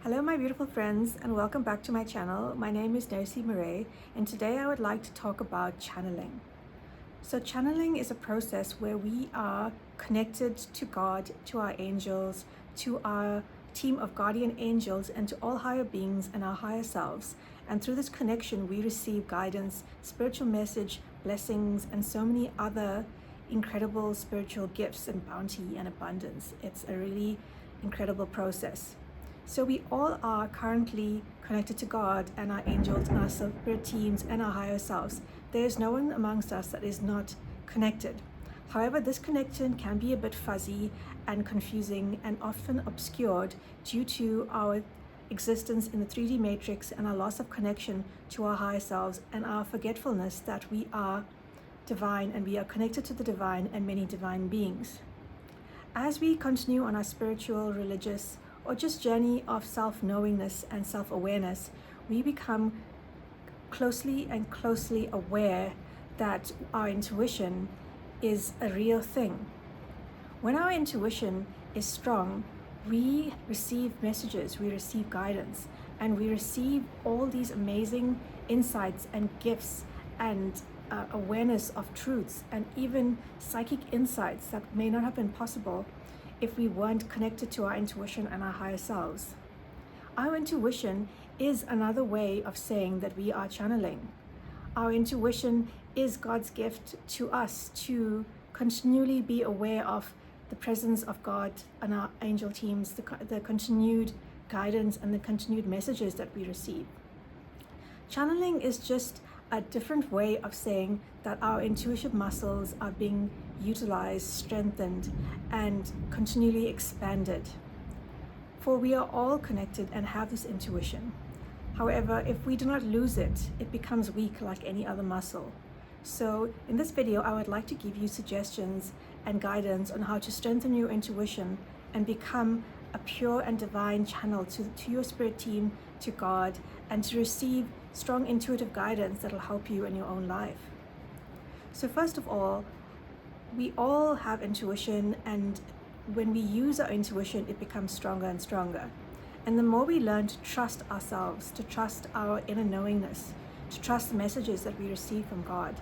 Hello my beautiful friends, and welcome back to my channel. My name is Nercy Murray, and today I would like to talk about channeling. So channeling is a process where we are connected to God, to our angels, to our team of guardian angels, and to all higher beings and our higher selves. And through this connection we receive guidance, spiritual message, blessings, and so many other incredible spiritual gifts and bounty and abundance. It's a really incredible process. So we all are currently connected to God and our angels and our spirit teams and our higher selves. There is no one amongst us that is not connected. However, this connection can be a bit fuzzy and confusing and often obscured due to our existence in the 3D matrix and our loss of connection to our higher selves and our forgetfulness that we are divine and we are connected to the divine and many divine beings. As we continue on our spiritual, religious, or just journey of self-knowingness and self-awareness, we become closely and closely aware that our intuition is a real thing. When our intuition is strong, we receive messages, we receive guidance, and we receive all these amazing insights and gifts and awareness of truths and even psychic insights that may not have been possible if we weren't connected to our intuition and our higher selves. Our intuition is another way of saying that we are channeling. Our intuition is God's gift to us to continually be aware of the presence of God and our angel teams, the continued guidance and the continued messages that we receive. Channeling is just a different way of saying that our intuitive muscles are being utilized, strengthened, and continually expanded. For we are all connected and have this intuition. However, if we do not lose it, it becomes weak like any other muscle. So in this video, I would like to give you suggestions and guidance on how to strengthen your intuition and become a pure and divine channel to your spirit team, to God, and to receive strong intuitive guidance that will help you in your own life. So first of all, we all have intuition, and when we use our intuition, it becomes stronger and stronger. And the more we learn to trust ourselves, to trust our inner knowingness, to trust the messages that we receive from God,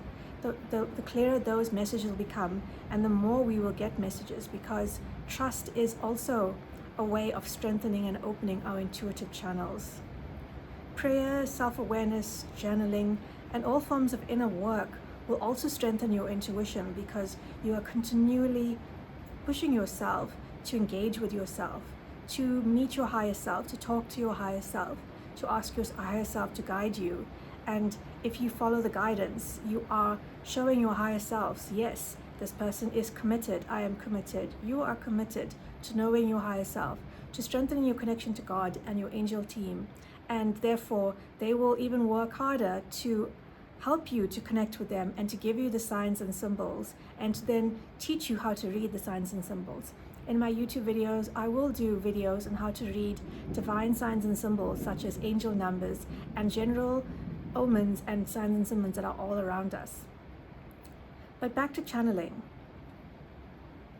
the clearer those messages will become, and the more we will get messages, because trust is also a way of strengthening and opening our intuitive channels. Prayer, self-awareness, journaling, and all forms of inner work will also strengthen your intuition, because you are continually pushing yourself to engage with yourself, to meet your higher self, to talk to your higher self, to ask your higher self to guide you. And if you follow the guidance, you are showing your higher selves, yes, this person is committed, I am committed, you are committed to knowing your higher self, to strengthening your connection to God and your angel team. And therefore, they will even work harder to help you to connect with them and to give you the signs and symbols, and to then teach you how to read the signs and symbols. In my YouTube videos, I will do videos on how to read divine signs and symbols such as angel numbers and general omens and signs and symbols that are all around us. But back to channeling.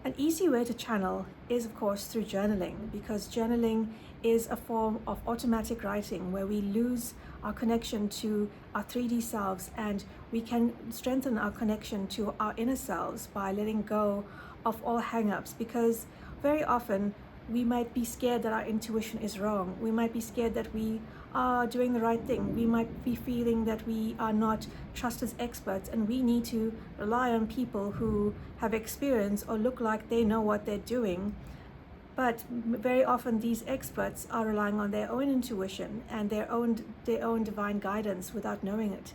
An easy way to channel is, of course, through journaling, because journaling is a form of automatic writing where we lose our connection to our 3D selves, and we can strengthen our connection to our inner selves by letting go of all hang-ups, because very often we might be scared that our intuition is wrong. We might be scared that we are doing the right thing. We might be feeling that we are not trusted as experts, and we need to rely on people who have experience or look like they know what they're doing. But very often these experts are relying on their own intuition and their own divine guidance without knowing it.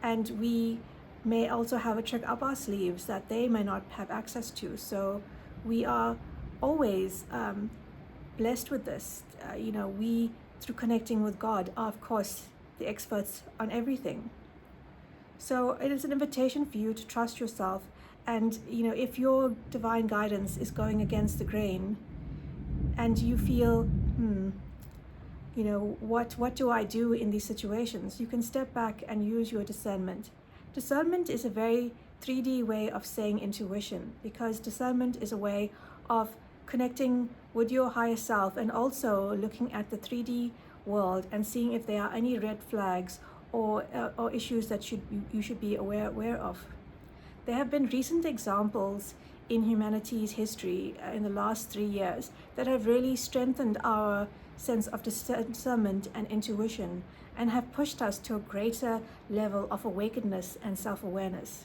And we may also have a trick up our sleeves that they may not have access to. So we are always blessed with this. We, through connecting with God, are of course the experts on everything. So it is an invitation for you to trust yourself, and if your divine guidance is going against the grain and you feel what do I do in these situations, you can step back and use your discernment. Discernment is a very 3D way of saying intuition, because discernment is a way of connecting with your higher self, and also looking at the 3D world and seeing if there are any red flags or issues that you should be aware of. There have been recent examples in humanity's history in the last 3 years that have really strengthened our sense of discernment and intuition, and have pushed us to a greater level of awakeness and self-awareness.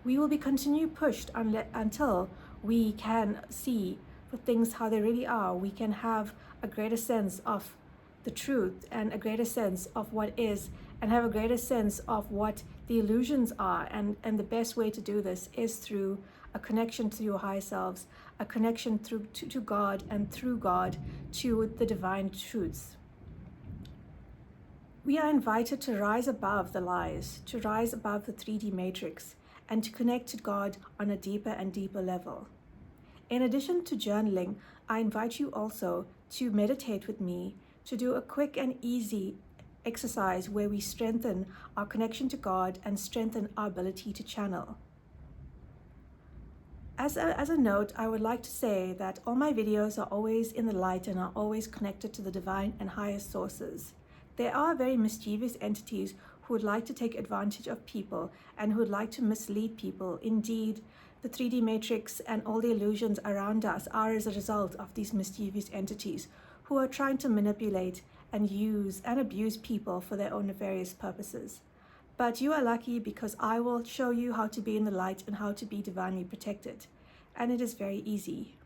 We will be continued pushed until we can see for things how they really are. We can have a greater sense of the truth and a greater sense of what is, and have a greater sense of what the illusions are. And the best way to do this is through a connection to your higher selves, a connection to God, and through God to the divine truths. We are invited to rise above the lies, to rise above the 3D matrix, and to connect to God on a deeper and deeper level. In addition to journaling, I invite you also to meditate with me, to do a quick and easy exercise where we strengthen our connection to God and strengthen our ability to channel. As a note, I would like to say that all my videos are always in the light and are always connected to the divine and highest sources. There are very mischievous entities who would like to take advantage of people and who would like to mislead people. Indeed, the 3D matrix and all the illusions around us are as a result of these mischievous entities who are trying to manipulate and use and abuse people for their own nefarious purposes. But you are lucky, because I will show you how to be in the light and how to be divinely protected. And it is very easy.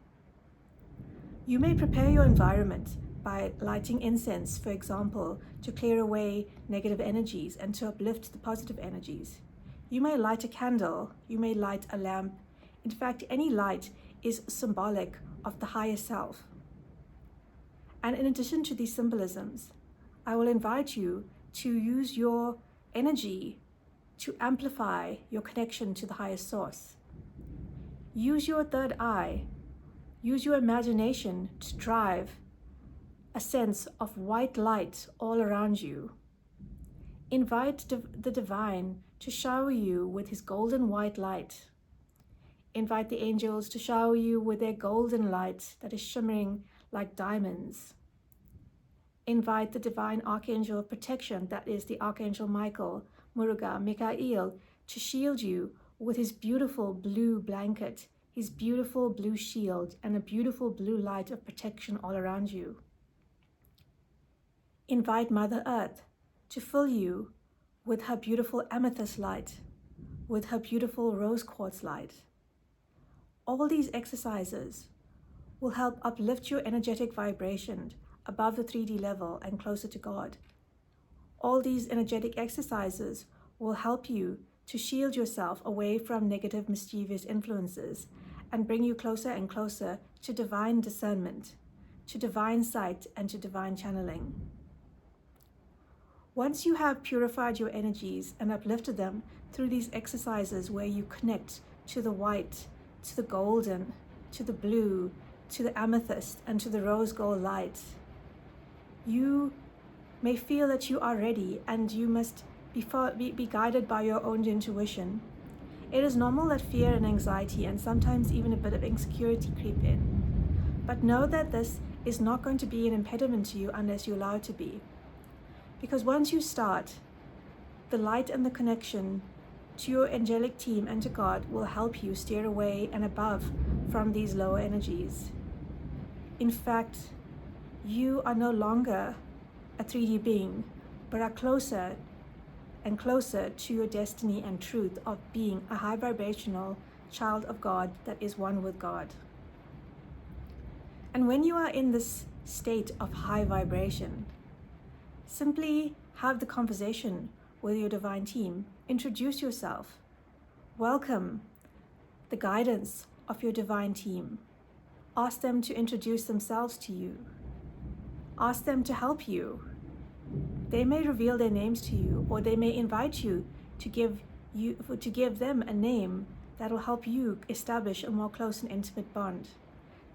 You may prepare your environment by lighting incense, for example, to clear away negative energies and to uplift the positive energies. You may light a candle, you may light a lamp. In fact, any light is symbolic of the higher self. And in addition to these symbolisms, I will invite you to use your energy to amplify your connection to the highest source. Use your third eye, use your imagination to drive a sense of white light all around you. Invite the divine to shower you with his golden white light. Invite the angels to shower you with their golden light that is shimmering like diamonds. Invite the divine archangel of protection, that is the Archangel Michael, Muruga, Mikael, to shield you with his beautiful blue blanket, his beautiful blue shield, and a beautiful blue light of protection all around you. Invite Mother Earth to fill you with her beautiful amethyst light, with her beautiful rose quartz light. All these exercises will help uplift your energetic vibration above the 3D level and closer to God. All these energetic exercises will help you to shield yourself away from negative, mischievous influences and bring you closer and closer to divine discernment, to divine sight, and to divine channeling. Once you have purified your energies and uplifted them through these exercises where you connect to the white, to the golden, to the blue, to the amethyst, and to the rose gold light, you may feel that you are ready, and you must be guided by your own intuition. It is normal that fear and anxiety and sometimes even a bit of insecurity creep in. But know that this is not going to be an impediment to you unless you allow it to be. Because once you start, the light and the connection to your angelic team and to God will help you steer away and above from these lower energies. In fact, you are no longer a 3D being, but are closer and closer to your destiny and truth of being a high vibrational child of God that is one with God. And when you are in this state of high vibration, simply have the conversation with your divine team. Introduce yourself. Welcome the guidance of your divine team. Ask them to introduce themselves to you. Ask them to help you. They may reveal their names to you, or they may invite you to give them a name that will help you establish a more close and intimate bond.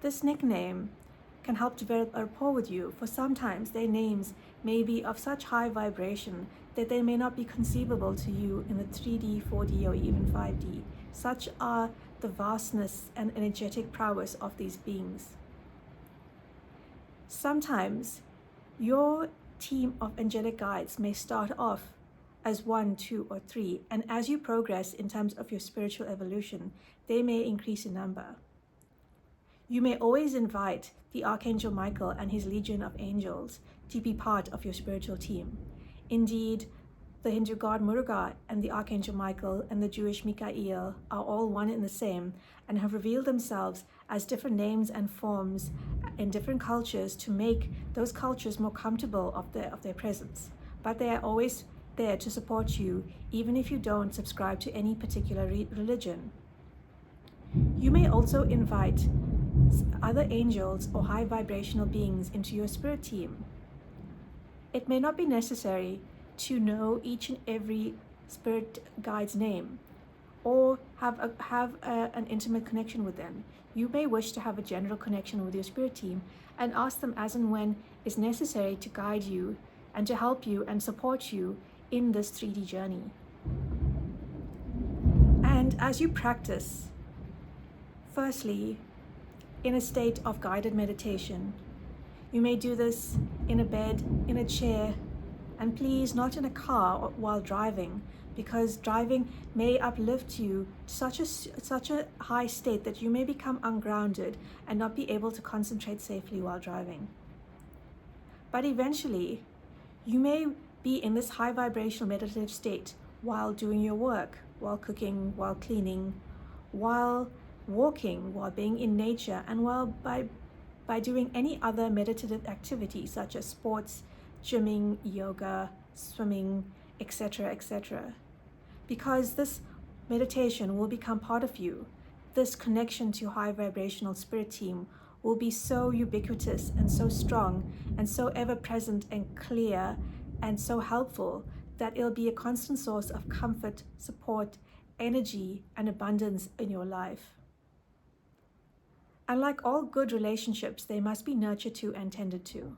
This nickname can help develop a rapport with you, for sometimes their names may be of such high vibration that they may not be conceivable to you in the 3D, 4D, or even 5D. Such are the vastness and energetic prowess of these beings. Sometimes your team of angelic guides may start off as 1, 2, or 3, and as you progress in terms of your spiritual evolution, they may increase in number. You may always invite the Archangel Michael and his legion of angels to be part of your spiritual team. Indeed, the Hindu god Muruga and the Archangel Michael and the Jewish Michael are all one and the same, and have revealed themselves as different names and forms in different cultures to make those cultures more comfortable of their presence. But they are always there to support you, even if you don't subscribe to any particular religion. You may also invite other angels or high vibrational beings into your spirit team. It may not be necessary to know each and every spirit guide's name or have an intimate connection with them. You may wish to have a general connection with your spirit team and ask them as and when is necessary to guide you and to help you and support you in this 3D journey. And as you practice, firstly, in a state of guided meditation, you may do this in a bed, in a chair, and please not in a car while driving, because driving may uplift you to such a high state that you may become ungrounded and not be able to concentrate safely while driving. But eventually, you may be in this high vibrational meditative state while doing your work, while cooking, while cleaning, while walking, while being in nature, and while by doing any other meditative activity such as sports, gymming, yoga, swimming, etc., etc. Because this meditation will become part of you. This connection to high vibrational spirit team will be so ubiquitous and so strong and so ever present and clear and so helpful that it'll be a constant source of comfort, support, energy, and abundance in your life. And like all good relationships, they must be nurtured to and tended to.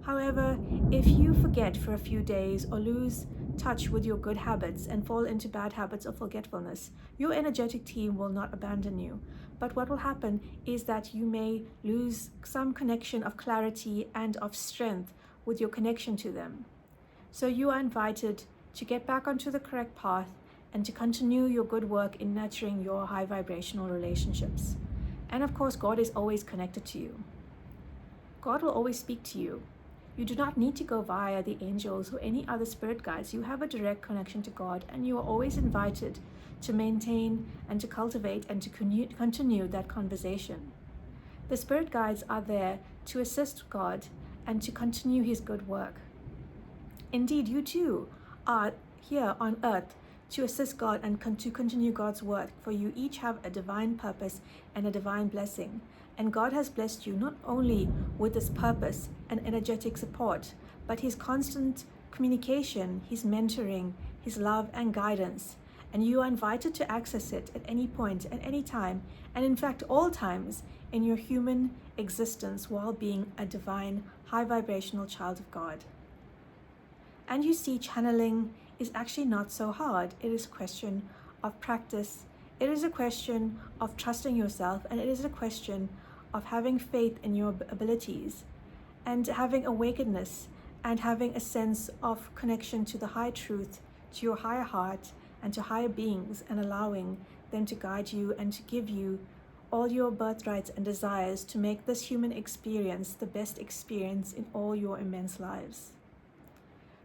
However, if you forget for a few days or lose touch with your good habits and fall into bad habits of forgetfulness, your energetic team will not abandon you. But what will happen is that you may lose some connection of clarity and of strength with your connection to them. So you are invited to get back onto the correct path and to continue your good work in nurturing your high vibrational relationships. And of course, God is always connected to you. God will always speak to you. You do not need to go via the angels or any other spirit guides. You have a direct connection to God, and you are always invited to maintain and to cultivate and to continue that conversation. The spirit guides are there to assist God and to continue his good work. Indeed, you too are here on earth to assist God and to continue God's work, for you each have a divine purpose and a divine blessing. And God has blessed you not only with this purpose and energetic support, but his constant communication, his mentoring, his love and guidance. And you are invited to access it at any point, at any time, and in fact all times in your human existence while being a divine, high vibrational child of God. And you see, channeling is actually not so hard. It is a question of practice. It is a question of trusting yourself, and it is a question of having faith in your abilities and having awakeness and having a sense of connection to the high truth, to your higher heart and to higher beings, and allowing them to guide you and to give you all your birthrights and desires to make this human experience the best experience in all your immense lives.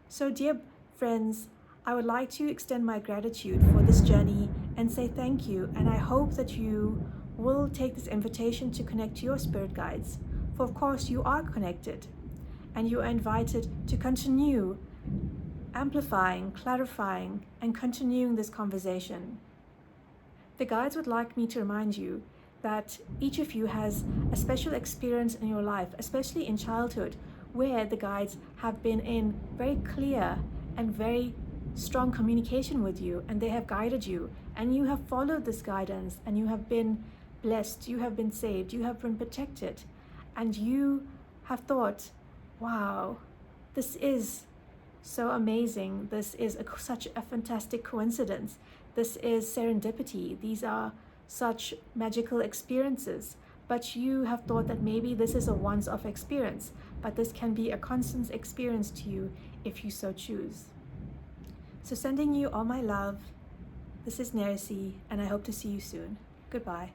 So dear friends, I would like to extend my gratitude for this journey and say thank you, and I hope that you will take this invitation to connect to your spirit guides, for of course you are connected, and you are invited to continue amplifying, clarifying, and continuing this conversation. The guides would like me to remind you that each of you has a special experience in your life, especially in childhood, where the guides have been in very clear and very strong communication with you, and they have guided you, and you have followed this guidance, and you have been blessed, you have been saved, you have been protected, and you have thought, wow, this is so amazing, this is such a fantastic coincidence, this is serendipity, these are such magical experiences, but you have thought that maybe this is a once-off experience, but this can be a constant experience to you if you so choose. So sending you all my love. This is Nercy, and I hope to see you soon. Goodbye.